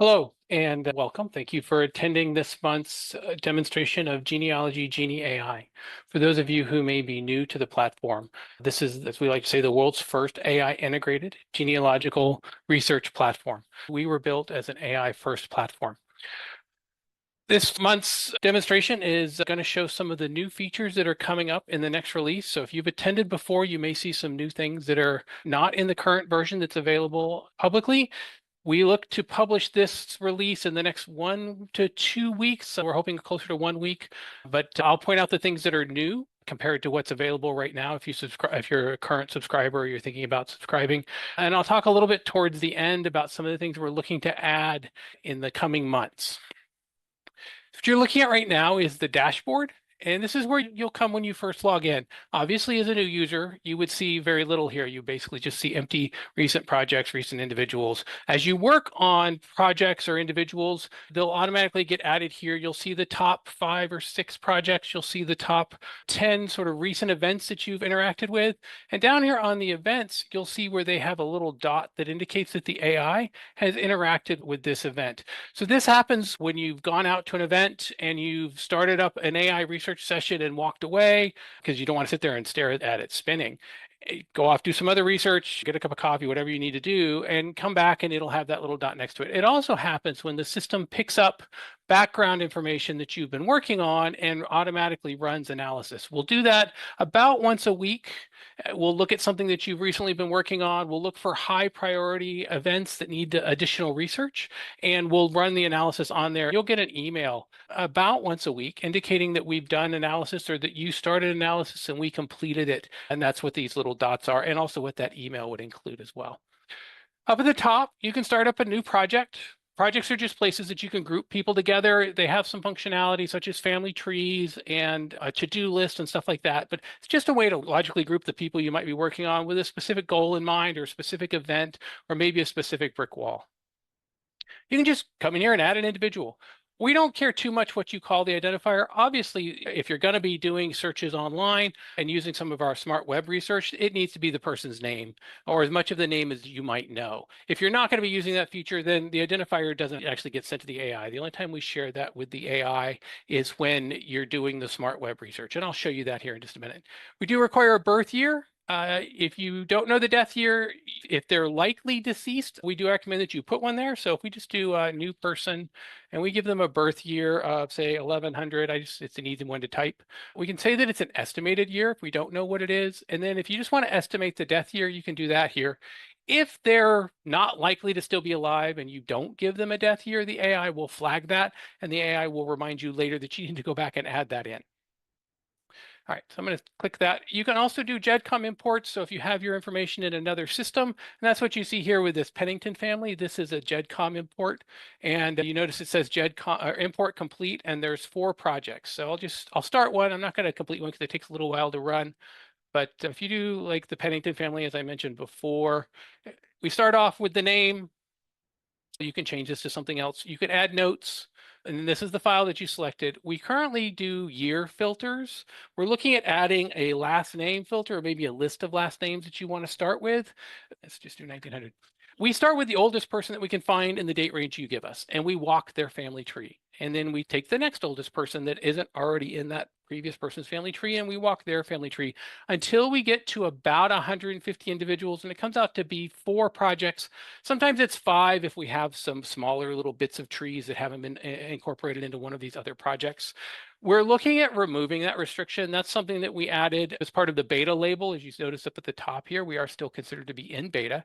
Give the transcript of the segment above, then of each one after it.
Hello and welcome. Thank you for attending this month's demonstration of Genealogy Genie AI. For those of you who may be new to the platform, this is, as we like to say, the world's first AI integrated genealogical research platform. We were built as an AI first platform. This month's demonstration is going to show some of the new features that are coming up in the next release. So if you've attended before, you may see some new things that are not in the current version that's available publicly. We look to publish this release in the next 1 to 2 weeks. So we're hoping closer to 1 week, but I'll point out the things that are new compared to what's available right now if you subscribe, if you're a current subscriber or you're thinking about subscribing. And I'll talk a little bit towards the end about some of the things we're looking to add in the coming months. What you're looking at right now is the dashboard. And this is where you'll come when you first log in. Obviously, as a new user, you would see very little here. You basically just see empty recent projects, recent individuals. As you work on projects or individuals, they'll automatically get added here. You'll see the top 5 or 6 projects. You'll see the top 10 sort of recent events that you've interacted with. And down here on the events, you'll see where they have a little dot that indicates that the AI has interacted with this event. So this happens when you've gone out to an event and you've started up an AI research session and walked away because you don't want to sit there and stare at it spinning. Go off, do some other research, get a cup of coffee, whatever you need to do, and come back and it'll have that little dot next to it. It also happens when the system picks up background information that you've been working on and automatically runs analysis. We'll do that about once a week. We'll look at something that you've recently been working on. We'll look for high priority events that need additional research, and we'll run the analysis on there. You'll get an email about once a week indicating that we've done analysis or that you started analysis and we completed it. And that's what these little dots are, and also what that email would include as well. Up at the top, you can start up a new project. Projects are just places that you can group people together. They have some functionality such as family trees and a to-do list and stuff like that. But it's just a way to logically group the people you might be working on with a specific goal in mind or a specific event or maybe a specific brick wall. You can just come in here and add an individual. We don't care too much what you call the identifier. Obviously, if you're going to be doing searches online and using some of our smart web research, it needs to be the person's name or as much of the name as you might know. If you're not going to be using that feature, then the identifier doesn't actually get sent to the AI. The only time we share that with the AI is when you're doing the smart web research. And I'll show you that here in just a minute. We do require a birth year. If you don't know the death year, if they're likely deceased, we do recommend that you put one there. So if we just do a new person and we give them a birth year of say 1100, it's an easy one to type. We can say that it's an estimated year if we don't know what it is. And then if you just want to estimate the death year, you can do that here. If they're not likely to still be alive and you don't give them a death year, the AI will flag that and the AI will remind you later that you need to go back and add that in. All right, so I'm going to click that. You can also do GEDCOM imports. So if you have your information in another system, and that's what you see here with this Pennington family, this is a GEDCOM import. And you notice it says GEDCOM import complete, and there's 4 projects. So I'll start one. I'm not going to complete one because it takes a little while to run. But if you do like the Pennington family, as I mentioned before, we start off with the name. You can change this to something else. You can add notes. And this is the file that you selected. We currently do year filters. We're looking at adding a last name filter or maybe a list of last names that you want to start with. Let's just do 1900. We start with the oldest person that we can find in the date range you give us, and we walk their family tree. And then we take the next oldest person that isn't already in that previous person's family tree, and we walk their family tree until we get to about 150 individuals, and it comes out to be 4 projects. Sometimes it's 5 if we have some smaller little bits of trees that haven't been incorporated into one of these other projects. We're looking at removing that restriction. That's something that we added as part of the beta label. As you notice up at the top here, we are still considered to be in beta.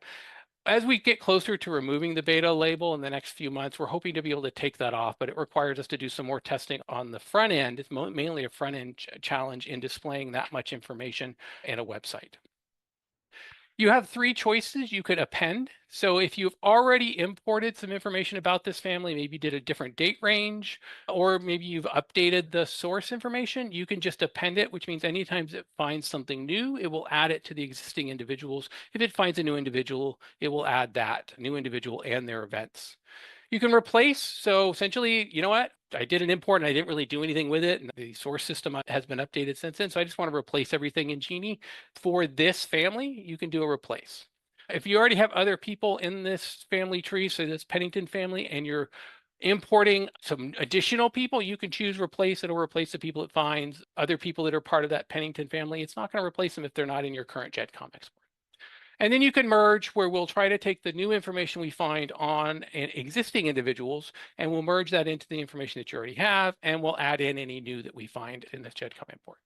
As we get closer to removing the beta label in the next few months, we're hoping to be able to take that off, but it requires us to do some more testing on the front end. It's mainly a front end challenge in displaying that much information in a website. You have 3 choices you could append. So if you've already imported some information about this family, maybe did a different date range, or maybe you've updated the source information, you can just append it, which means anytime it finds something new, it will add it to the existing individuals. If it finds a new individual, it will add that new individual and their events. You can replace. So essentially, you know what? I did an import and I didn't really do anything with it. And the source system has been updated since then. So I just want to replace everything in Genie. For this family, you can do a replace. If you already have other people in this family tree, so this Pennington family, and you're importing some additional people, you can choose replace. It'll replace the people it finds. Other people that are part of that Pennington family, it's not going to replace them if they're not in your current GEDCOM export. And then you can merge, where we'll try to take the new information we find on existing individuals, and we'll merge that into the information that you already have, and we'll add in any new that we find in this GEDCOM import.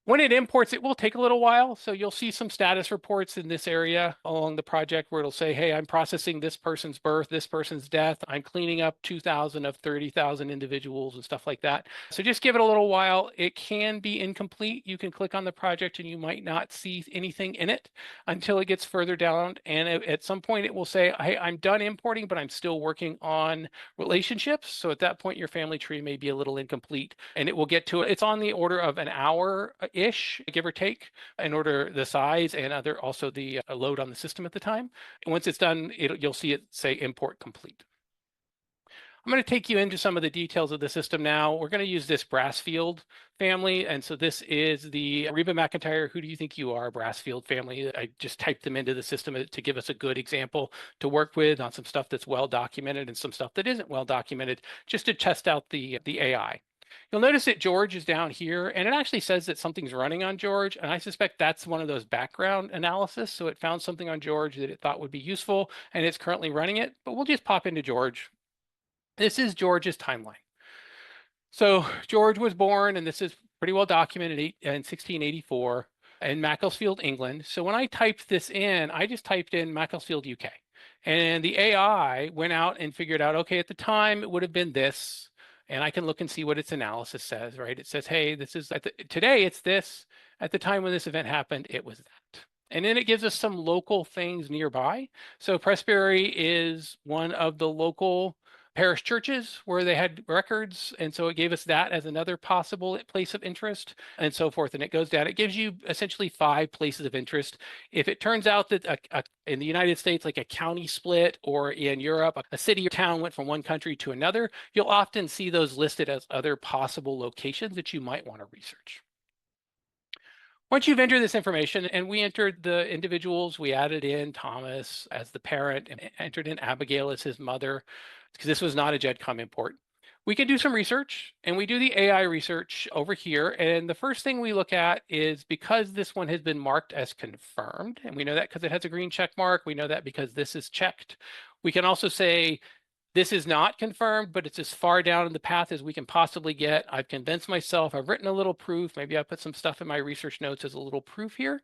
When it imports, it will take a little while. So you'll see some status reports in this area along the project where it'll say, hey, I'm processing this person's birth, this person's death. I'm cleaning up 2,000 of 30,000 individuals and stuff like that. So just give it a little while. It can be incomplete. You can click on the project and you might not see anything in it until it gets further down. And at some point it will say, hey, I'm done importing, but I'm still working on relationships. So at that point, your family tree may be a little incomplete, and it will get to it. It's on the order of an hour-ish, give or take, in order the size and also the load on the system at the time. And once it's done, you'll see it say import complete. I'm going to take you into some of the details of the system now. We're going to use this Brassfield family. And so this is the Reba McIntyre, who do you think you are, Brassfield family. I just typed them into the system to give us a good example to work with on some stuff that's well documented and some stuff that isn't well documented, just to test out the AI. You'll notice that George is down here, and it actually says that something's running on George, and I suspect that's one of those background analysis. So it found something on George that it thought would be useful, and it's currently running it. But we'll just pop into George. This is George's timeline. So George was born, and this is pretty well documented, in 1684 in Macclesfield, England. So when I typed this in, I just typed in Macclesfield, UK. And the AI went out and figured out, okay, at the time it would have been this. And I can look and see what its analysis says, right? It says, hey, this is today it's this. At the time when this event happened, it was that. And then it gives us some local things nearby. So Pressbury is one of the local parish churches where they had records. And so it gave us that as another possible place of interest, and so forth. And it goes down. It gives you essentially 5 places of interest. If it turns out that in the United States, like a county split, or in Europe, a city or town went from one country to another, you'll often see those listed as other possible locations that you might want to research. Once you've entered this information, and we entered the individuals, we added in Thomas as the parent and entered in Abigail as his mother, because this was not a GEDCOM import. We can do some research, and we do the AI research over here. And the first thing we look at is, because this one has been marked as confirmed, and we know that because it has a green check mark, we know that because this is checked. We can also say, this is not confirmed, but it's as far down in the path as we can possibly get. I've convinced myself, I've written a little proof. Maybe I put some stuff in my research notes as a little proof here.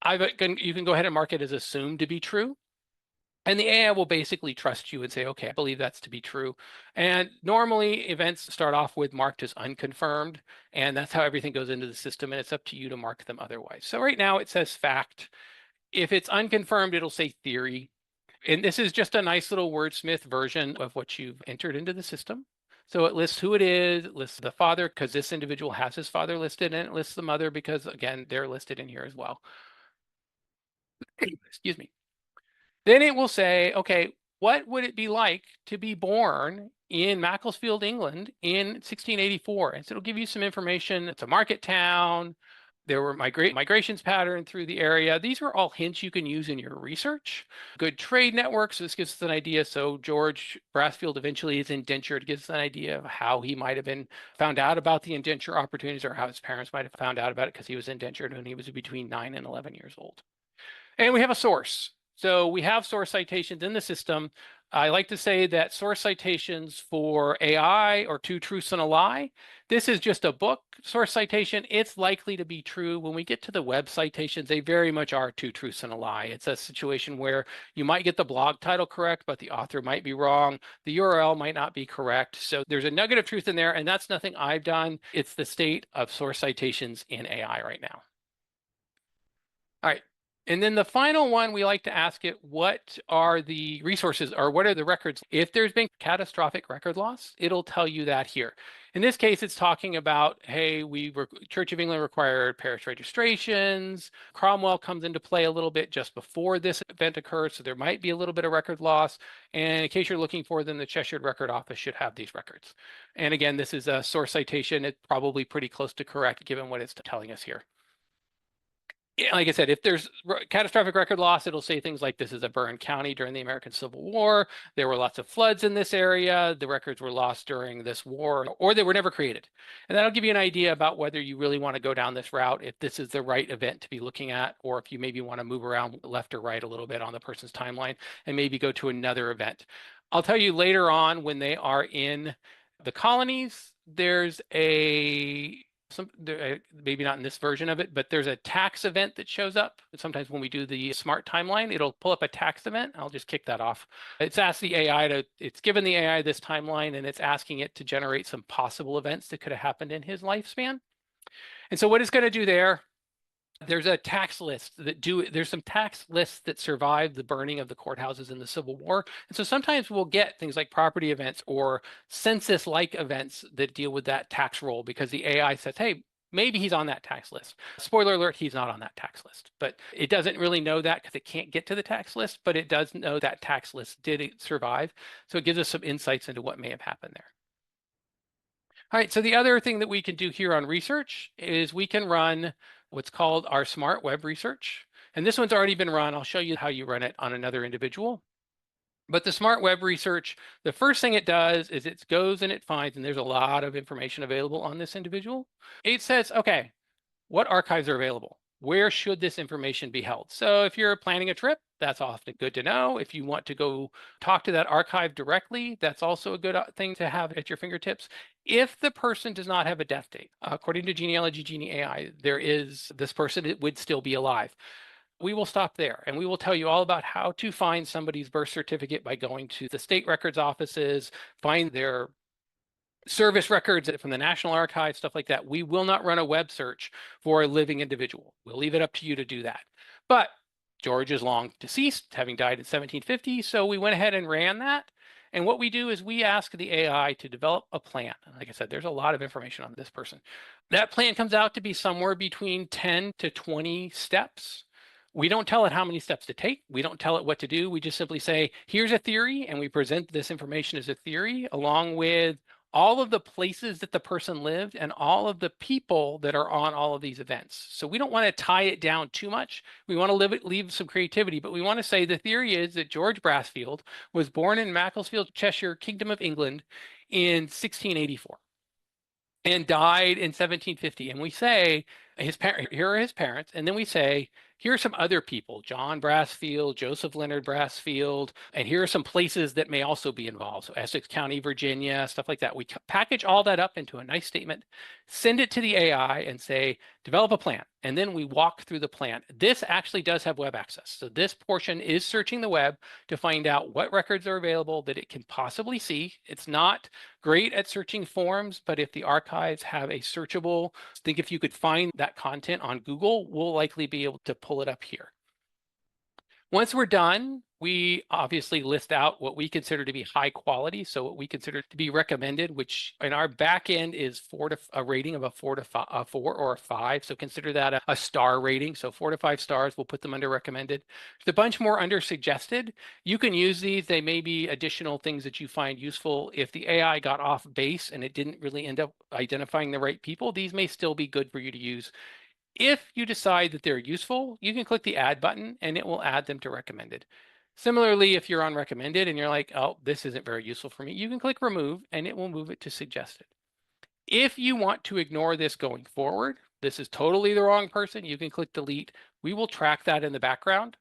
You can go ahead and mark it as assumed to be true. And the AI will basically trust you and say, okay, I believe that's to be true. And normally events start off with marked as unconfirmed, and that's how everything goes into the system, and it's up to you to mark them otherwise. So right now it says fact. If it's unconfirmed, it'll say theory. And this is just a nice little wordsmith version of what you've entered into the system. So it lists who it is, it lists the father, because this individual has his father listed, and it lists the mother because, again, they're listed in here as well. Excuse me. Then it will say, okay, what would it be like to be born in Macclesfield, England in 1684? And so it'll give you some information. It's a market town. There were migrations pattern through the area. These are all hints you can use in your research. Good trade networks. So this gives us an idea. So George Brassfield eventually is indentured. It gives us an idea of how he might have been found out about the indenture opportunities, or how his parents might have found out about it, because he was indentured when he was between 9 and 11 years old. And we have a source. So we have source citations in the system. I like to say that source citations for AI are 2 truths and a lie. This is just a book source citation. It's likely to be true. When we get to the web citations, they very much are 2 truths and a lie. It's a situation where you might get the blog title correct, but the author might be wrong. The URL might not be correct. So there's a nugget of truth in there, and that's nothing I've done. It's the state of source citations in AI right now. All right. And then the final one, we like to ask it, what are the resources, or what are the records? If there's been catastrophic record loss, it'll tell you that here. In this case, it's talking about, hey, Church of England required parish registrations. Cromwell comes into play a little bit just before this event occurs, so there might be a little bit of record loss. And in case you're looking for them, the Cheshire Record Office should have these records. And again, this is a source citation. It's probably pretty close to correct given what it's telling us here. like I said, if there's catastrophic record loss, it'll say things like this is a burned county during the American Civil War. There were lots of floods in this area. The records were lost during this war, or they were never created. And that'll give you an idea about whether you really want to go down this route, if this is the right event to be looking at, or if you maybe want to move around left or right a little bit on the person's timeline and maybe go to another event. I'll tell you later on when they are in the colonies, there's maybe not in this version of it, but there's a tax event that shows up. Sometimes when we do the smart timeline, it'll pull up a tax event. I'll just kick that off. It's given the AI this timeline and it's asking it to generate some possible events that could have happened in his lifespan. And so what it's going to do there's a tax list there's some tax lists that survived the burning of the courthouses in the Civil War. And so sometimes we'll get things like property events or census-like events that deal with that tax roll because the AI says, hey, maybe he's on that tax list. Spoiler alert, he's not on that tax list, but it doesn't really know that because it can't get to the tax list, but it does know that tax list did survive. So it gives us some insights into what may have happened there. All right, so the other thing that we can do here on research is we can run what's called our smart web research. And this one's already been run. I'll show you how you run it on another individual. But the smart web research, the first thing it does is it goes and it finds, and there's a lot of information available on this individual. It says, okay, what archives are available? Where should this information be held? So if you're planning a trip, that's often good to know. If you want to go talk to that archive directly, that's also a good thing to have at your fingertips. If the person does not have a death date, according to Genealogy Genie AI, this person would still be alive. We will stop there and we will tell you all about how to find somebody's birth certificate by going to the state records offices, find their service records from the National Archives, stuff like that. We will not run a web search for a living individual. We'll leave it up to you to do that. But George is long deceased, having died in 1750. So we went ahead and ran that. And what we do is we ask the AI to develop a plan. Like I said, there's a lot of information on this person. That plan comes out to be somewhere between 10 to 20 steps. We don't tell it how many steps to take. We don't tell it what to do. We just simply say, here's a theory, and we present this information as a theory along with all of the places that the person lived and all of the people that are on all of these events. So we don't want to tie it down too much. We want to leave some creativity, but we want to say the theory is that George Brassfield was born in Macclesfield, Cheshire, Kingdom of England in 1684 and died in 1750. And we say here are his parents, and then we say here are some other people, John Brassfield, Joseph Leonard Brassfield, and here are some places that may also be involved. So Essex County, Virginia, stuff like that. We package all that up into a nice statement, send it to the AI and say, develop a plan. And then we walk through the plan. This actually does have web access. So this portion is searching the web to find out what records are available that it can possibly see. It's not great at searching forms, but if the archives have a searchable, think if you could find that content on Google, we'll likely be able to pull it up here. Once we're done, we obviously list out what we consider to be high quality. So what we consider to be recommended, which in our back end is a rating of a 4 or a 5. So consider that a star rating. So 4 to 5 stars, we'll put them under recommended. There's a bunch more under suggested. You can use these. They may be additional things that you find useful. If the AI got off base and it didn't really end up identifying the right people, these may still be good for you to use. If you decide that they're useful, you can click the add button and it will add them to recommended. Similarly, if you're on recommended and you're like, oh, this isn't very useful for me, you can click remove and it will move it to suggested. If you want to ignore this going forward, this is totally the wrong person, you can click delete. We will track that in the background.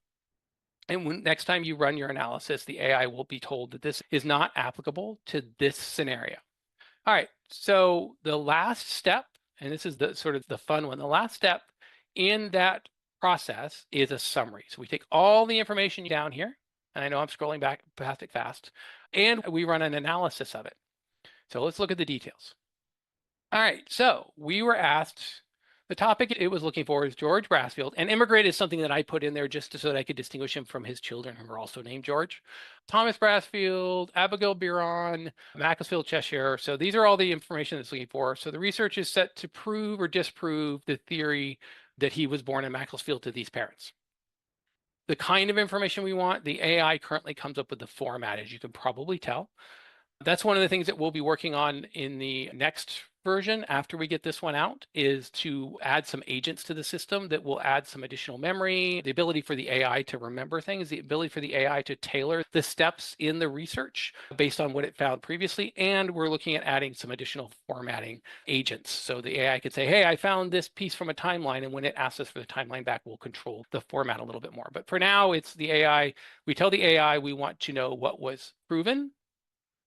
And next time you run your analysis, the AI will be told that this is not applicable to this scenario. All right, so the last step, and this is the sort of the fun one, the last step in that process is a summary. So we take all the information down here, and I know I'm scrolling back past it fast, and we run an analysis of it. So let's look at the details. All right, so we were asked, the topic it was looking for is George Brassfield, and immigrant is something that I put in there just so that I could distinguish him from his children who are also named George. Thomas Brassfield, Abigail Biron, Macclesfield, Cheshire. So these are all the information that's looking for. So the research is set to prove or disprove the theory that he was born in Macclesfield to these parents. The kind of information we want, the AI currently comes up with the format, as you can probably tell. That's one of the things that we'll be working on in the next version after we get this one out is to add some agents to the system that will add some additional memory, the ability for the AI to remember things, the ability for the AI to tailor the steps in the research based on what it found previously. And we're looking at adding some additional formatting agents. So the AI could say, hey, I found this piece from a timeline. And when it asks us for the timeline back, we'll control the format a little bit more. But for now, it's the AI. We tell the AI we want to know what was proven.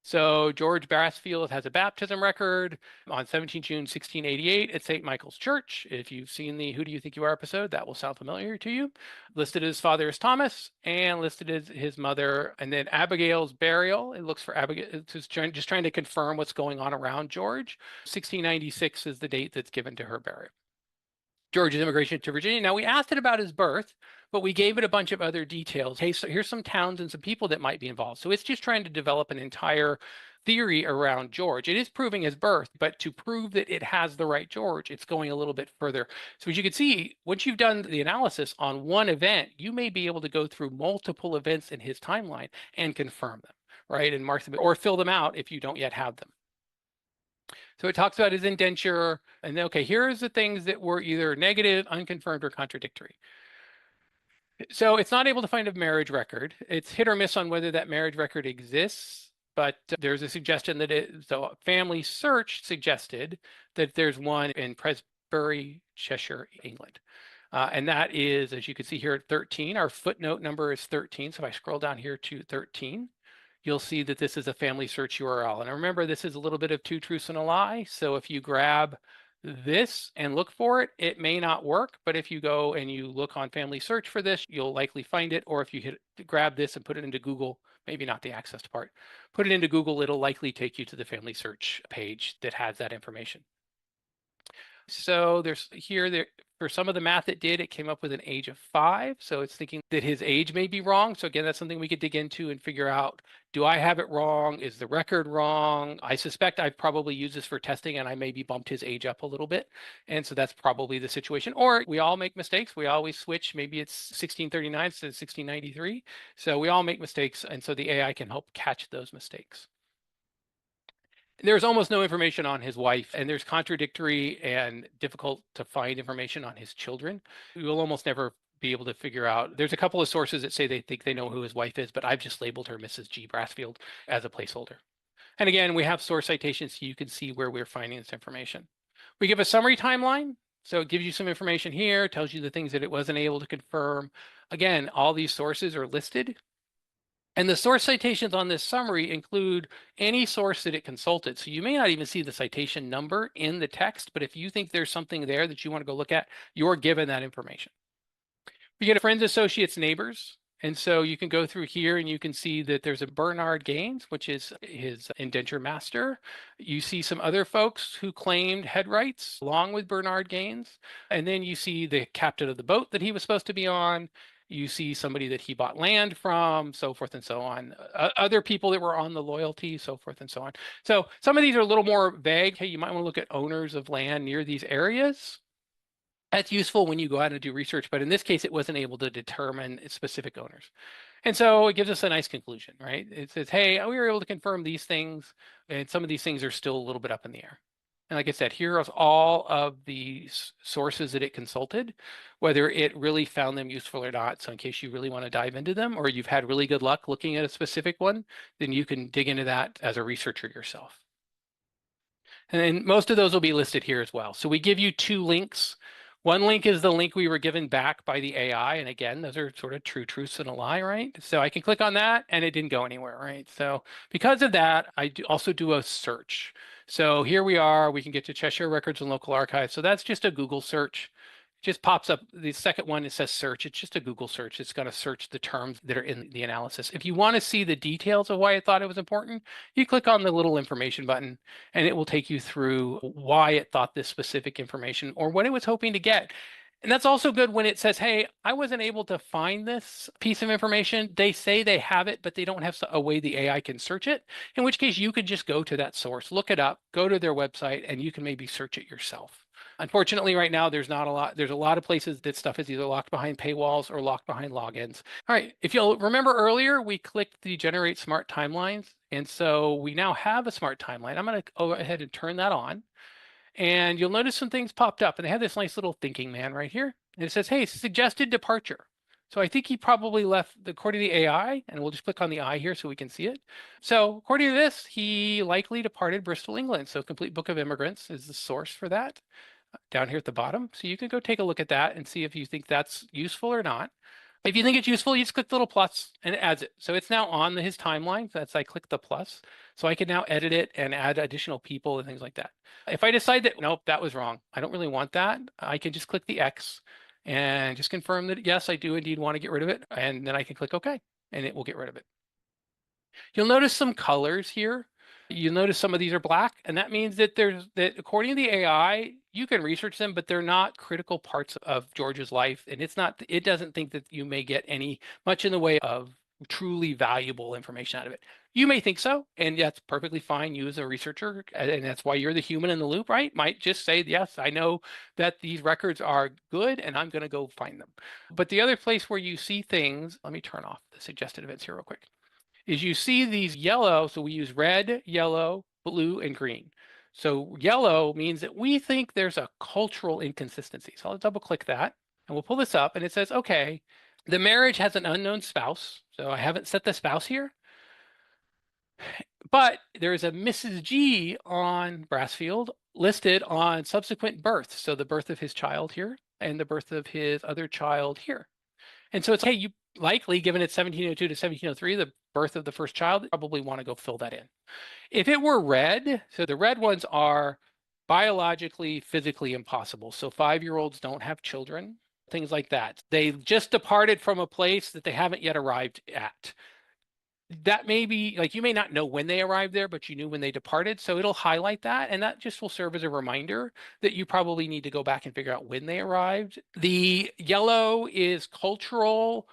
So George Brassfield has a baptism record on 17 June 1688 at St. Michael's Church. If you've seen the Who Do You Think You Are episode, that will sound familiar to you. Listed his father as Thomas and listed as his mother. And then Abigail's burial, it looks for Abigail, just trying to confirm what's going on around George. 1696 is the date that's given to her burial. George's immigration to Virginia. Now, we asked it about his birth, but we gave it a bunch of other details. Hey, so here's some towns and some people that might be involved. So it's just trying to develop an entire theory around George. It is proving his birth, but to prove that it has the right George, it's going a little bit further. So as you can see, once you've done the analysis on one event, you may be able to go through multiple events in his timeline and confirm them, right? And mark them or fill them out if you don't yet have them. So it talks about his indenture, and then, okay, here's the things that were either negative, unconfirmed, or contradictory. So it's not able to find a marriage record. It's hit or miss on whether that marriage record exists, but there's a suggestion that so Family Search suggested that there's one in Presbury, Cheshire, England. And that is, as you can see here at 13, our footnote number is 13. So if I scroll down here to 13, you'll see that this is a Family Search URL. And remember, this is a little bit of two truths and a lie. So if you grab this and look for it, it may not work. But if you go and you look on Family Search for this, you'll likely find it. Or if you grab this and put it into Google, maybe not the accessed part, put it into Google, it'll likely take you to the Family Search page that has that information. So there's here, for some of the math it did, it came up with an age of 5. So it's thinking that his age may be wrong. So again, that's something we could dig into and figure out, do I have it wrong? Is the record wrong? I suspect I've probably used this for testing and I maybe bumped his age up a little bit. And so that's probably the situation. Or we all make mistakes. We always switch. Maybe it's 1639 instead of 1693. So we all make mistakes. And so the AI can help catch those mistakes. There's almost no information on his wife, and there's contradictory and difficult to find information on his children. We will almost never be able to figure out. There's a couple of sources that say they think they know who his wife is, but I've just labeled her Mrs. G. Brassfield as a placeholder. And again, we have source citations so you can see where we're finding this information. We give a summary timeline. So it gives you some information here, tells you the things that it wasn't able to confirm. Again, all these sources are listed. And the source citations on this summary include any source that it consulted. So you may not even see the citation number in the text, but if you think there's something there that you want to go look at, you're given that information. You get friends, associates, neighbors. And so you can go through here and you can see that there's a Bernard Gaines, which is his indenture master. You see some other folks who claimed head rights along with Bernard Gaines. And then you see the captain of the boat that he was supposed to be on. You see somebody that he bought land from, so forth and so on. Other people that were on the loyalty, so forth and so on. So some of these are a little more vague. Hey, you might want to look at owners of land near these areas. That's useful when you go out and do research, but in this case, it wasn't able to determine specific owners. And so it gives us a nice conclusion, right? It says, hey, we were able to confirm these things, and some of these things are still a little bit up in the air. And like I said, here are all of the sources that it consulted, whether it really found them useful or not. So in case you really want to dive into them, or you've had really good luck looking at a specific one, then you can dig into that as a researcher yourself. And then most of those will be listed here as well. So we give you 2 links. One link is the link we were given back by the AI. And again, those are sort of true truths and a lie, right? So I can click on that and it didn't go anywhere, right? So because of that, I also do a search. So here we are, we can get to Cheshire Records and Local Archives. So that's just a Google search. It just pops up. The second one, it says search. It's just a Google search. It's going to search the terms that are in the analysis. If you want to see the details of why it thought it was important, you click on the little information button and it will take you through why it thought this specific information or what it was hoping to get. And that's also good when it says, hey, I wasn't able to find this piece of information. They say they have it, but they don't have a way the AI can search it, in which case you could just go to that source, look it up, go to their website, and you can maybe search it yourself. Unfortunately, right now, there's not a lot. There's a lot of places that stuff is either locked behind paywalls or locked behind logins. All right, if you'll remember earlier, we clicked the Generate Smart Timelines. And so we now have a smart timeline. I'm going to go ahead and turn that on. And you'll notice some things popped up, and they have this nice little thinking man right here. And it says, hey, suggested departure. So I think he probably left, according to the AI, and we'll just click on the I here so we can see it. So according to this, he likely departed Bristol, England. So Complete Book of Immigrants is the source for that down here at the bottom. So you can go take a look at that and see if you think that's useful or not. If you think it's useful, you just click the little plus and it adds it. So it's now on his timeline. That's I click the plus. So I can now edit it and add additional people and things like that. If I decide that, nope, that was wrong, I don't really want that, I can just click the X and just confirm that, yes, I do indeed want to get rid of it. And then I can click OK, and it will get rid of it. You'll notice some colors here. You'll notice some of these are black, and that means that according to the AI, you can research them, but they're not critical parts of George's life. And it doesn't think that you may get much in the way of truly valuable information out of it. You may think so, and that's perfectly fine. You as a researcher, and that's why you're the human in the loop, right? Might just say, yes, I know that these records are good, and I'm going to go find them. But the other place where you see things, let me turn off the suggested events here real quick, is you see these yellow. So we use red, yellow, blue, and green. So yellow means that we think there's a cultural inconsistency. So I'll double click that and we'll pull this up and it says, okay, the marriage has an unknown spouse. So I haven't set the spouse here, but there's a Mrs. G on Brassfield listed on subsequent births. So the birth of his child here and the birth of his other child here. And so it's, hey, you likely, given it's 1702 to 1703, the birth of the first child, probably want to go fill that in. If it were red, so the red ones are biologically, physically impossible. So 5-year-olds don't have children, things like that. They just departed from a place that they haven't yet arrived at. That may be like, you may not know when they arrived there, but you knew when they departed. So it'll highlight that. And that just will serve as a reminder that you probably need to go back and figure out when they arrived. The yellow is cultural,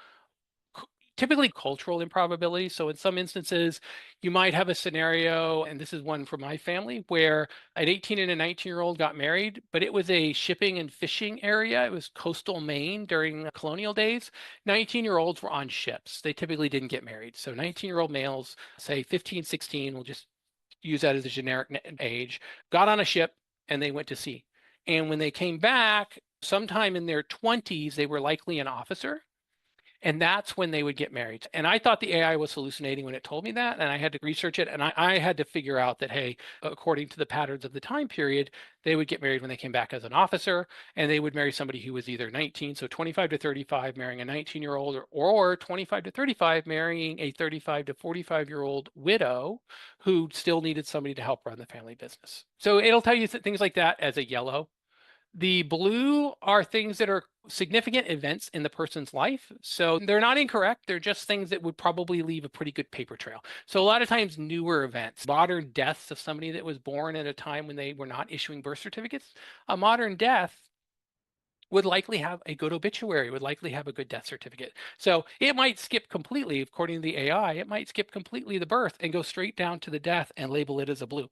typically cultural improbability. So in some instances, you might have a scenario, and this is one for my family, where an 18 and a 19-year-old got married, but it was a shipping and fishing area. It was coastal Maine during colonial days. 19-year-olds were on ships. They typically didn't get married. So 19-year-old males, say 15, 16, we'll just use that as a generic age, got on a ship and they went to sea. And when they came back, sometime in their 20s, they were likely an officer. And that's when they would get married. And I thought the AI was hallucinating when it told me that. And I had to research it. And I had to figure out that, hey, according to the patterns of the time period, they would get married when they came back as an officer. And they would marry somebody who was either 19, so 25 to 35, marrying a 19-year-old, or 25 to 35, marrying a 35 to 45-year-old widow who still needed somebody to help run the family business. So it'll tell you things like that as a yellow. The blue are things that are significant events in the person's life. So they're not incorrect. They're just things that would probably leave a pretty good paper trail. So a lot of times newer events, modern deaths of somebody that was born at a time when they were not issuing birth certificates, a modern death would likely have a good obituary, would likely have a good death certificate. So it might skip completely, according to the AI, it might skip completely the birth and go straight down to the death and label it as a blue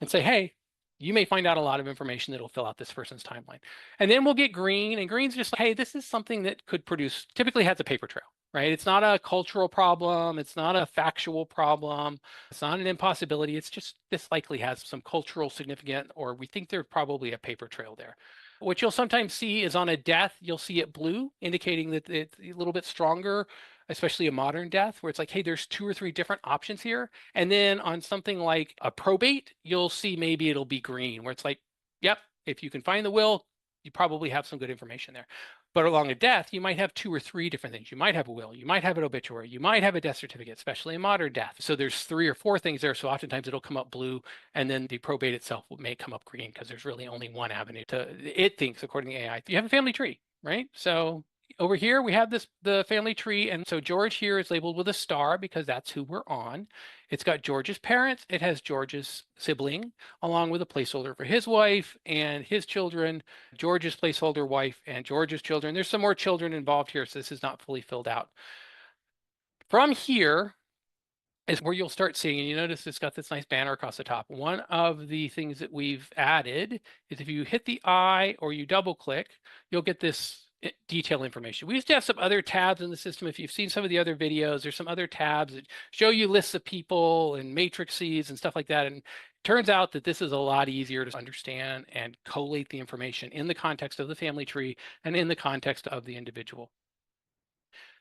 and say, hey, you may find out a lot of information that will fill out this person's timeline. And then we'll get green, and green's just like, hey, this is something that could produce, typically has a paper trail, right? It's not a cultural problem. It's not a factual problem. It's not an impossibility. It's just, this likely has some cultural significance, or we think there's probably a paper trail there. What you'll sometimes see is on a death, you'll see it blue, indicating that it's a little bit stronger, especially a modern death, where it's like, hey, there's 2 or 3 different options here. And then on something like a probate, you'll see maybe it'll be green, where it's like, yep, if you can find the will, you probably have some good information there. But along a death, you might have 2 or 3 different things. You might have a will, you might have an obituary, you might have a death certificate, especially a modern death. So there's 3 or 4 things there. So oftentimes it'll come up blue, and then the probate itself may come up green because there's really only one avenue to, it thinks, according to AI. You have a family tree, right? So over here, we have the family tree. And so George here is labeled with a star because that's who we're on. It's got George's parents. It has George's sibling, along with a placeholder for his wife and his children, George's placeholder wife and George's children. There's some more children involved here, so this is not fully filled out. From here is where you'll start seeing, and you notice it's got this nice banner across the top. One of the things that we've added is if you hit the I or you double click, you'll get this detail information. We used to have some other tabs in the system. If you've seen some of the other videos, there's some other tabs that show you lists of people and matrices and stuff like that. And it turns out that this is a lot easier to understand and collate the information in the context of the family tree and in the context of the individual.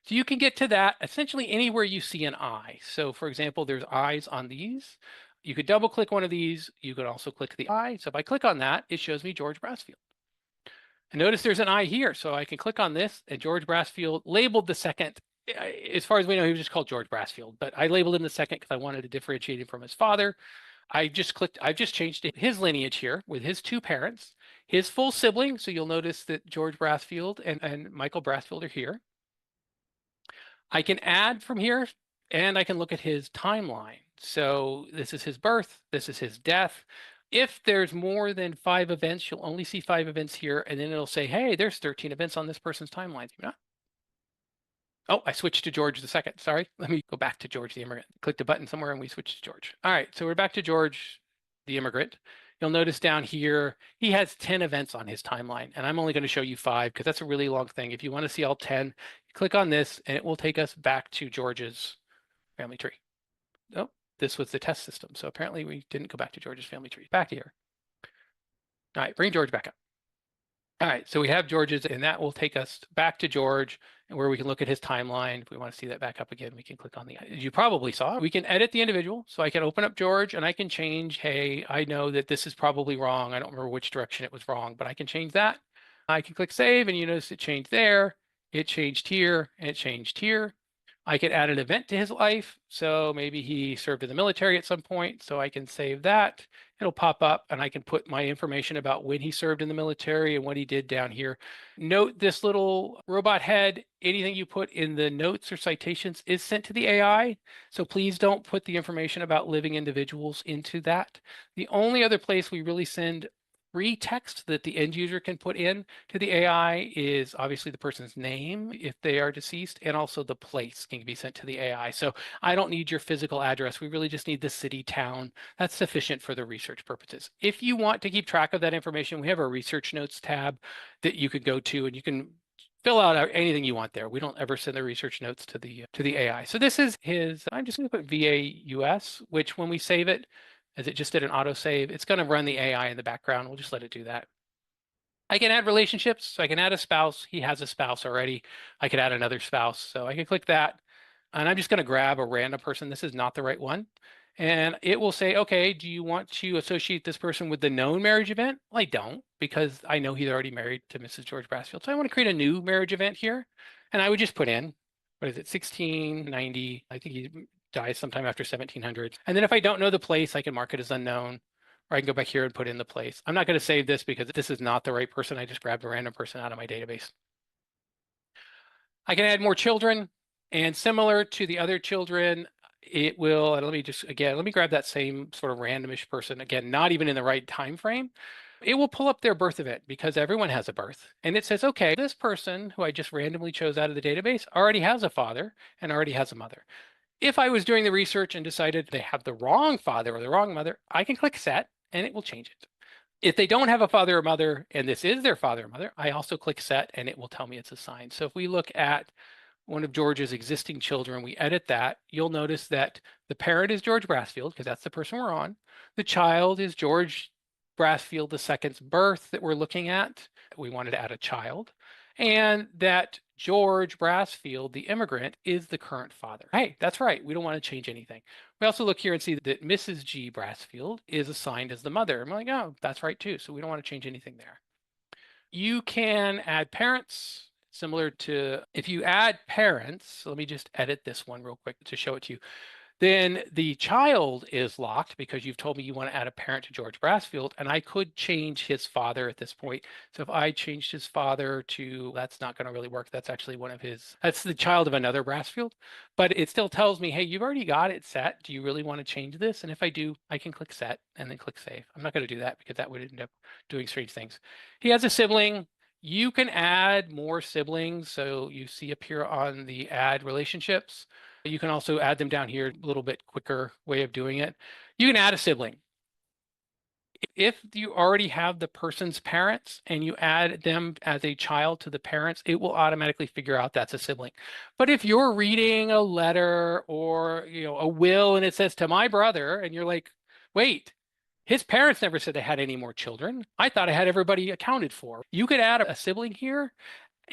So you can get to that essentially anywhere you see an eye. So for example, there's eyes on these. You could double click one of these. You could also click the eye. So if I click on that, it shows me George Brassfield. And notice there's an eye here. So I can click on this and George Brassfield labeled the second. As far as we know, he was just called George Brassfield, but I labeled him the second because I wanted to differentiate him from his father. I've just changed his lineage here with his two parents, his full sibling. So you'll notice that George Brassfield and Michael Brassfield are here. I can add from here and I can look at his timeline. So this is his birth, this is his death. If there's more than 5 events, you'll only see 5 events here, and then it'll say, hey, there's 13 events on this person's timeline. Oh, I switched to George the second. Sorry, let me go back to George the immigrant. Click the button somewhere and we switched to George. All right, so we're back to George the immigrant. You'll notice down here, he has 10 events on his timeline, and I'm only going to show you 5 because that's a really long thing. If you want to see all 10, click on this and it will take us back to George's family tree. Oh, this was the test system. So apparently we didn't go back to George's family tree. Back here. All right, bring George back up. All right, so we have George's, and that will take us back to George, and where we can look at his timeline. If we want to see that back up again, we can click on as you probably saw, we can edit the individual. So I can open up George and I can change, hey, I know that this is probably wrong. I don't remember which direction it was wrong, but I can change that. I can click save, and you notice it changed there, it changed here, and it changed here. I could add an event to his life. So maybe he served in the military at some point. So I can save that. It'll pop up and I can put my information about when he served in the military and what he did down here. Note this little robot head. Anything you put in the notes or citations is sent to the AI. So please don't put the information about living individuals into that. The only other place we really send free text that the end user can put in to the AI is obviously the person's name if they are deceased, and also the place can be sent to the AI. So I don't need your physical address. We really just need the city, town. That's sufficient for the research purposes. If you want to keep track of that information, we have a research notes tab that you could go to, and you can fill out anything you want there. We don't ever send the research notes to the AI. So this is his, I'm just going to put VAUS, which when we save it, as it just did an autosave, it's going to run the AI in the background. We'll just let it do that. I can add relationships. So I can add a spouse. He has a spouse already. I could add another spouse. So I can click that. And I'm just going to grab a random person. This is not the right one. And it will say, okay, do you want to associate this person with the known marriage event? Well, I don't, because I know he's already married to Mrs. George Brassfield. So I want to create a new marriage event here. And I would just put in, what is it, 1690. I think he dies sometime after 1700. And then if I don't know the place, I can mark it as unknown, or I can go back here and put in the place. I'm not going to save this because this is not the right person. I just grabbed a random person out of my database. I can add more children, and similar to the other children, it will, and let me grab that same sort of randomish person, again, not even in the right time frame. It will pull up their birth event because everyone has a birth. And it says, okay, this person who I just randomly chose out of the database already has a father and already has a mother. If I was doing the research and decided they have the wrong father or the wrong mother, I can click set and it will change it. If they don't have a father or mother and this is their father or mother, I also click set and it will tell me it's assigned. So if we look at one of George's existing children, we edit that, you'll notice that the parent is George Brassfield because that's the person we're on. The child is George Brassfield II's birth that we're looking at. We wanted to add a child. And that George Brassfield, the immigrant, is the current father. Hey, that's right. We don't want to change anything. We also look here and see that Mrs. G. Brassfield is assigned as the mother. I'm like, oh, that's right too. So we don't want to change anything there. You can add parents, similar to if you add parents. Let me just edit this one real quick to show it to you. Then the child is locked because you've told me you want to add a parent to George Brassfield, and I could change his father at this point. So if I changed his father to, that's not going to really work. That's actually that's the child of another Brassfield, but it still tells me, hey, you've already got it set. Do you really want to change this? And if I do, I can click set and then click save. I'm not going to do that because that would end up doing strange things. He has a sibling. You can add more siblings. So you see up here on the add relationships. You can also add them down here, a little bit quicker way of doing it. You can add a sibling. If you already have the person's parents and you add them as a child to the parents, it will automatically figure out that's a sibling. But if you're reading a letter or, a will and it says to my brother, and you're like, wait, his parents never said they had any more children. I thought I had everybody accounted for. You could add a sibling here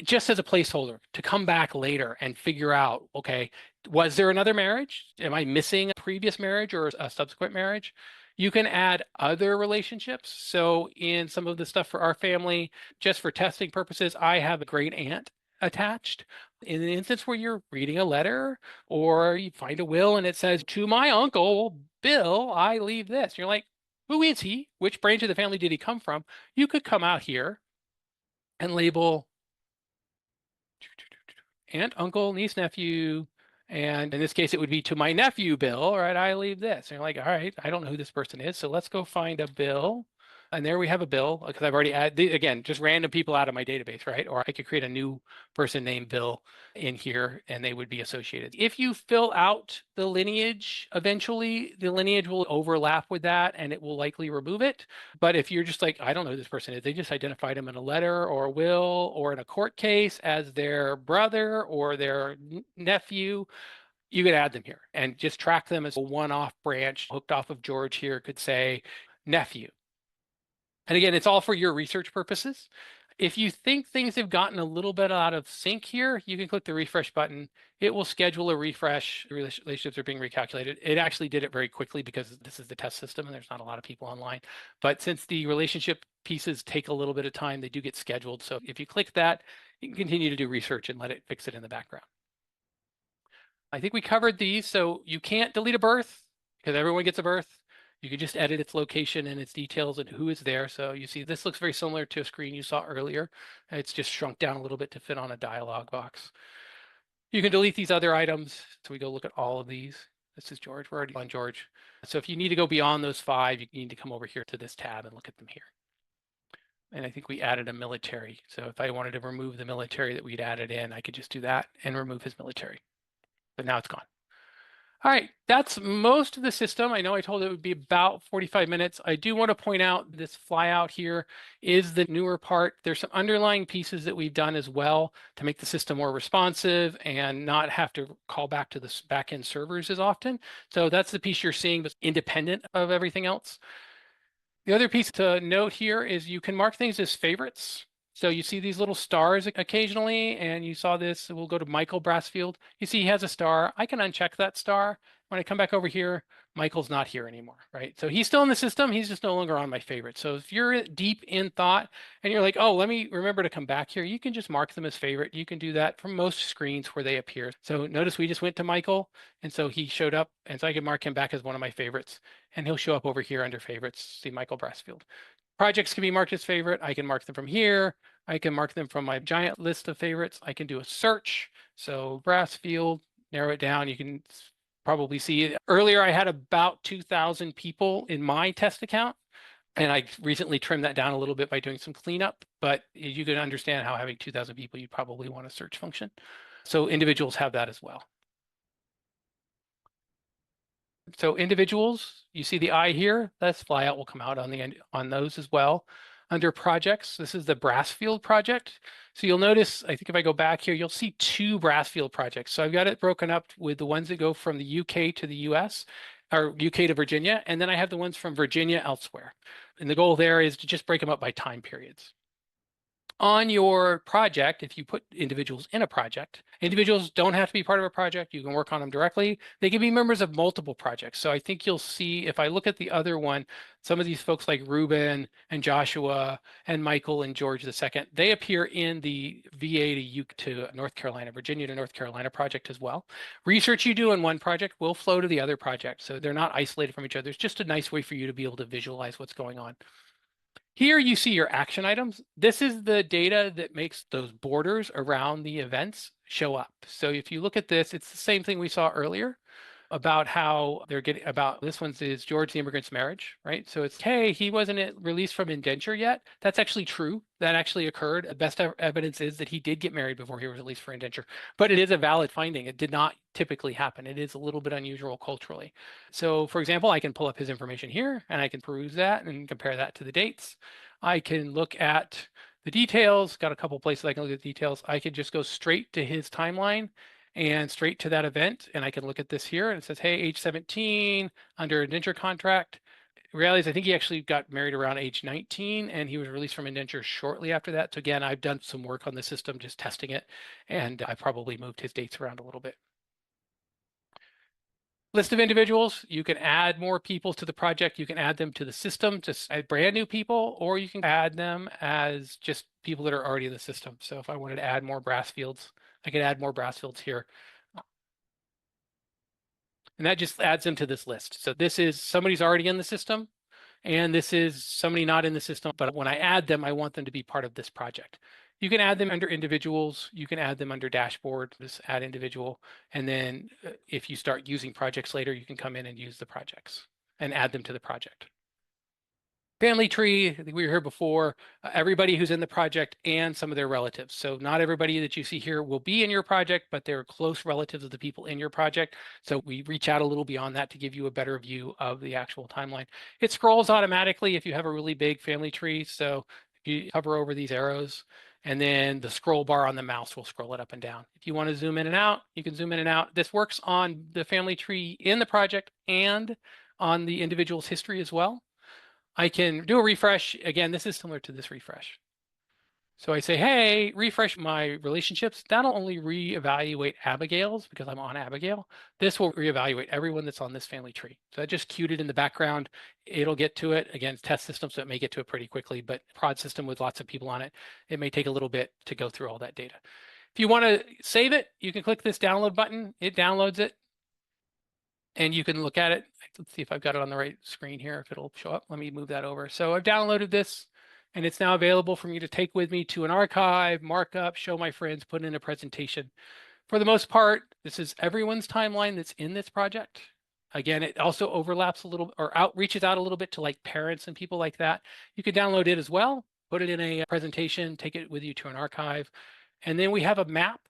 just as a placeholder to come back later and figure out, okay, was there another marriage? Am I missing a previous marriage or a subsequent marriage? You can add other relationships. So in some of the stuff for our family, just for testing purposes, I have a great aunt attached. In an instance where you're reading a letter or you find a will and it says, to my uncle Bill, I leave this. You're like, who is he? Which branch of the family did he come from? You could come out here and label aunt, uncle, niece, nephew. And in this case, it would be to my nephew, Bill, right? I leave this. And you're like, all right, I don't know who this person is. So let's go find a Bill. And there we have a Bill because I've already added, again, just random people out of my database, right? Or I could create a new person named Bill in here and they would be associated. If you fill out the lineage, eventually the lineage will overlap with that and it will likely remove it. But if you're just like, I don't know who this person is, they just identified him in a letter or a will or in a court case as their brother or their nephew, you could add them here and just track them as a one-off branch hooked off of George here could say nephew. And again, it's all for your research purposes. If you think things have gotten a little bit out of sync here, you can click the refresh button. It will schedule a refresh. Relationships are being recalculated. It actually did it very quickly because this is the test system and there's not a lot of people online. But since the relationship pieces take a little bit of time, they do get scheduled. So if you click that, you can continue to do research and let it fix it in the background. I think we covered these. So you can't delete a birth because everyone gets a birth. You can just edit its location and its details and who is there. So you see this looks very similar to a screen you saw earlier. It's just shrunk down a little bit to fit on a dialog box. You can delete these other items. So we go look at all of these. This is George. We're already on George. So if you need to go beyond those 5, you need to come over here to this tab and look at them here. And I think we added a military. So if I wanted to remove the military that we'd added in, I could just do that and remove his military. But now it's gone. All right, that's most of the system. I know I told it would be about 45 minutes. I do want to point out this flyout here is the newer part. There's some underlying pieces that we've done as well to make the system more responsive and not have to call back to the backend servers as often. So that's the piece you're seeing, but independent of everything else. The other piece to note here is you can mark things as favorites. So you see these little stars occasionally, and you saw this, we'll go to Michael Brassfield. You see he has a star. I can uncheck that star. When I come back over here, Michael's not here anymore, right? So he's still in the system. He's just no longer on my favorite. So if you're deep in thought and you're like, oh, let me remember to come back here, you can just mark them as favorite. You can do that from most screens where they appear. So notice we just went to Michael, and so he showed up, and so I can mark him back as one of my favorites, and he'll show up over here under favorites, see Michael Brassfield. Projects can be marked as favorite. I can mark them from here. I can mark them from my giant list of favorites. I can do a search. So Brassfield, narrow it down. You can probably see earlier I had about 2,000 people in my test account. And I recently trimmed that down a little bit by doing some cleanup, but you can understand how having 2,000 people, you probably want a search function. So individuals have that as well. So individuals, you see the eye here, that's flyout will come out on the end on those as well. Under projects, this is the Brassfield project. So you'll notice, I think if I go back here, you'll see 2 Brassfield projects. So I've got it broken up with the ones that go from the UK to the US, or UK to Virginia, and then I have the ones from Virginia elsewhere. And the goal there is to just break them up by time periods. On your project, if you put individuals in a project, individuals don't have to be part of a project. You can work on them directly. They can be members of multiple projects. So I think you'll see, if I look at the other one, some of these folks like Ruben and Joshua and Michael and George II, they appear in the VA to North Carolina, Virginia to North Carolina project as well. Research you do in one project will flow to the other project. So they're not isolated from each other. It's just a nice way for you to be able to visualize what's going on. Here you see your action items. This is the data that makes those borders around the events show up. So if you look at this, it's the same thing we saw earlier. about how they're getting about this one's is George the immigrant's marriage, right? So it's, hey, he wasn't released from indenture yet. That's actually true. That actually occurred. The best evidence is that he did get married before he was released for indenture, but it is a valid finding. It did not typically happen. It is a little bit unusual culturally. So for example, I can pull up his information here and I can peruse that and compare that to the dates. I can look at the details, got a couple places I can look at the details. I could just go straight to his timeline and straight to that event. And I can look at this here and it says, hey, age 17 under indenture contract. Reality is I think he actually got married around age 19 and he was released from indenture shortly after that. So again, I've done some work on the system, just testing it. And I probably moved his dates around a little bit. List of individuals, you can add more people to the project. You can add them to the system, just add brand new people, or you can add them as just people that are already in the system. So if I wanted to add more brass fields, I could add more brass fields here. And that just adds them to this list. So this is somebody's already in the system, and this is somebody not in the system, but when I add them, I want them to be part of this project. You can add them under individuals. You can add them under dashboard, just add individual. And then if you start using projects later, you can come in and use the projects and add them to the project. Family tree, I think we were here before, everybody who's in the project and some of their relatives. So not everybody that you see here will be in your project, but they're close relatives of the people in your project. So we reach out a little beyond that to give you a better view of the actual timeline. It scrolls automatically if you have a really big family tree. So if you hover over these arrows, and then the scroll bar on the mouse will scroll it up and down. If you want to zoom in and out, you can zoom in and out. This works on the family tree in the project and on the individual's history as well. I can do a refresh. Again, this is similar to this refresh. So I say, hey, refresh my relationships. That'll only reevaluate Abigail's because I'm on Abigail. This will reevaluate everyone that's on this family tree. So I just queued it in the background. It'll get to it. Again, test system, so it may get to it pretty quickly, but prod system with lots of people on it, it may take a little bit to go through all that data. If you want to save it, you can click this download button. It downloads it. And you can look at it. Let's see if I've got it on the right screen here, if it'll show up. Let me move that over. So I've downloaded this and it's now available for me to take with me to an archive, mark up, show my friends, put in a presentation. For the most part, this is everyone's timeline that's in this project. Again, it also overlaps a little or reaches out a little bit to like parents and people like that. You could download it as well, put it in a presentation, take it with you to an archive. And then we have a map.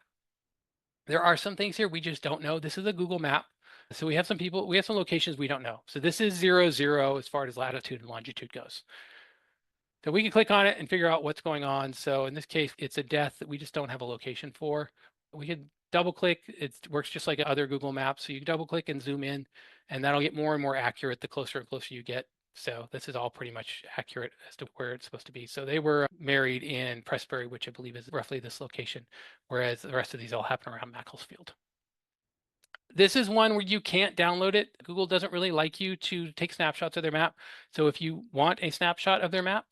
There are some things here we just don't know. This is a Google map. So we have some people, we have some locations we don't know. So this is 00 as far as latitude and longitude goes. So we can click on it and figure out what's going on. So in this case, it's a death that we just don't have a location for. We can double click. It works just like other Google Maps. So you can double click and zoom in, and that'll get more and more accurate the closer and closer you get. So this is all pretty much accurate as to where it's supposed to be. So they were married in Pressbury, which I believe is roughly this location, whereas the rest of these all happen around Macclesfield. This is one where you can't download it. Google doesn't really like you to take snapshots of their map. So if you want a snapshot of their map,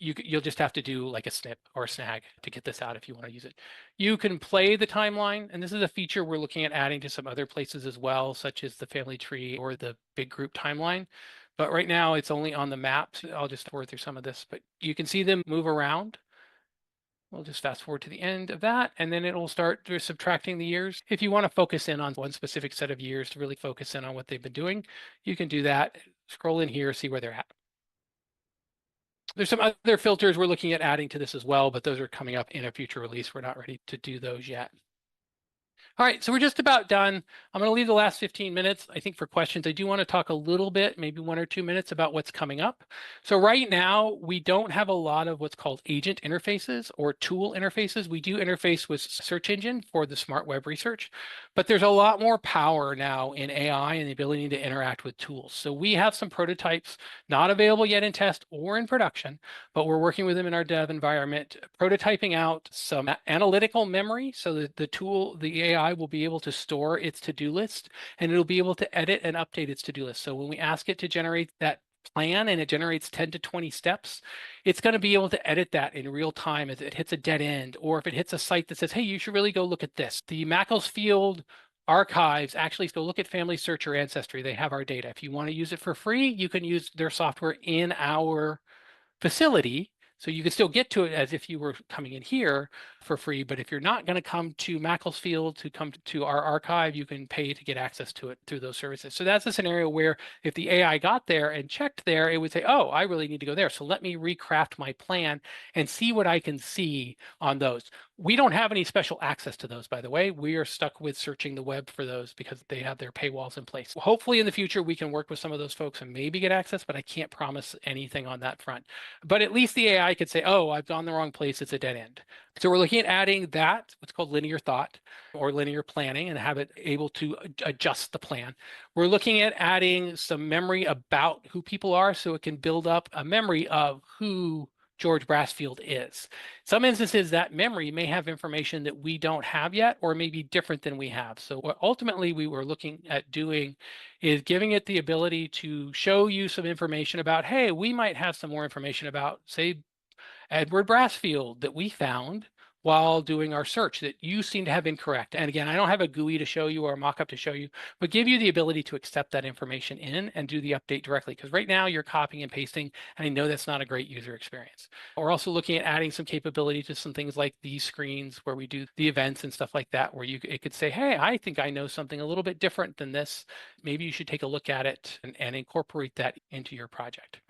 you'll just have to do like a snip or a snag to get this out if you want to use it. You can play the timeline, and this is a feature we're looking at adding to some other places as well, such as the family tree or the big group timeline. But right now it's only on the maps. I'll just forward through some of this, but you can see them move around. We'll just fast forward to the end of that, and then it'll start subtracting the years. If you want to focus in on one specific set of years to really focus in on what they've been doing, you can do that. Scroll in here, see where they're at. There's some other filters we're looking at adding to this as well, but those are coming up in a future release. We're not ready to do those yet. All right, so we're just about done. I'm going to leave the last 15 minutes, I think, for questions. I do want to talk a little bit, maybe 1 or 2 minutes about what's coming up. So right now, we don't have a lot of what's called agent interfaces or tool interfaces. We do interface with search engine for the smart web research, but there's a lot more power now in AI and the ability to interact with tools. So we have some prototypes not available yet in test or in production, but we're working with them in our dev environment, prototyping out some analytical memory so that the tool, the AI will be able to store its to-do list, and it'll be able to edit and update its to-do list. So when we ask it to generate that plan and it generates 10 to 20 steps, it's going to be able to edit that in real time as it hits a dead end, or if it hits a site that says, hey, you should really go look at this. The Macclesfield archives actually go look at Family Search or Ancestry. They have our data. If you want to use it for free, you can use their software in our facility. So you can still get to it as if you were coming in here, for free, but if you're not going to come to Macclesfield to come to our archive, you can pay to get access to it through those services. So that's a scenario where if the AI got there and checked there, it would say, oh, I really need to go there. So let me recraft my plan and see what I can see on those. We don't have any special access to those, by the way. We are stuck with searching the web for those because they have their paywalls in place. Hopefully in the future, we can work with some of those folks and maybe get access, but I can't promise anything on that front. But at least the AI could say, oh, I've gone the wrong place. It's a dead end. So we're looking at adding that, what's called linear thought or linear planning, and have it able to adjust the plan. We're looking at adding some memory about who people are so it can build up a memory of who George Brassfield is. Some instances that memory may have information that we don't have yet or may be different than we have. So what ultimately we were looking at doing is giving it the ability to show you some information about, hey, we might have some more information about, say, Edward Brassfield that we found while doing our search that you seem to have incorrect. And again, I don't have a GUI to show you or a mockup to show you, but give you the ability to accept that information in and do the update directly. Because right now you're copying and pasting, and I know that's not a great user experience. We're also looking at adding some capability to some things like these screens where we do the events and stuff like that, where it could say, hey, I think I know something a little bit different than this. Maybe you should take a look at it and incorporate that into your project.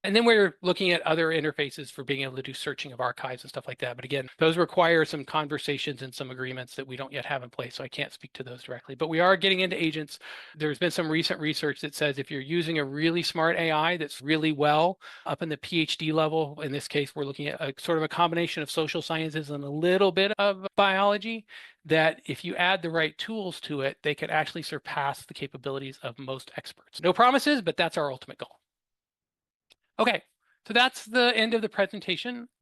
And then we're looking at other interfaces for being able to do searching of archives and stuff like that. But again, those require some conversations and some agreements that we don't yet have in place. So I can't speak to those directly. But we are getting into agents. There's been some recent research that says if you're using a really smart AI that's really well up in the PhD level, in this case, we're looking at a sort of a combination of social sciences and a little bit of biology, that if you add the right tools to it, they could actually surpass the capabilities of most experts. No promises, but that's our ultimate goal. Okay, so that's the end of the presentation.